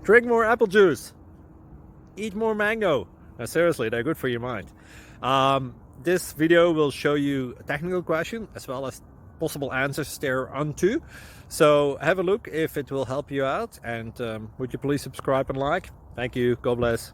Drink more apple juice. Eat more mango. Seriously, they're good for your mind. This video will show you a technical question as well as possible answers thereunto. So have a look if it will help you out, and would you please subscribe and like? Thank you. God bless.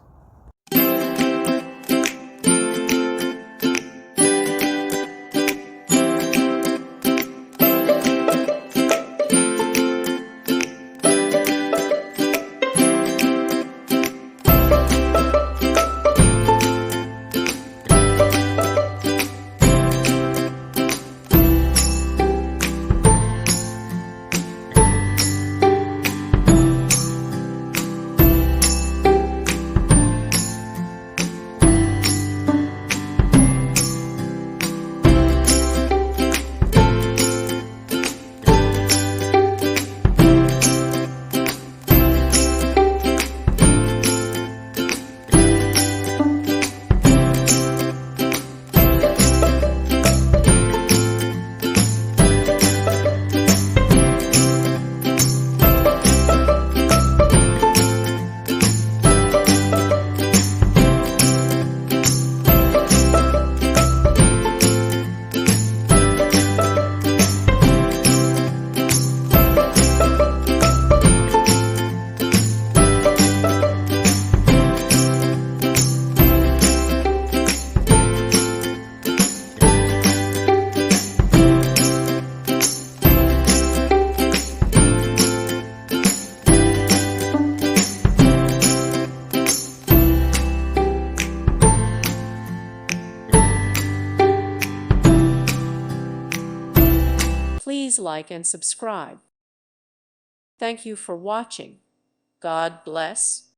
Please like and subscribe. Thank you for watching. God bless.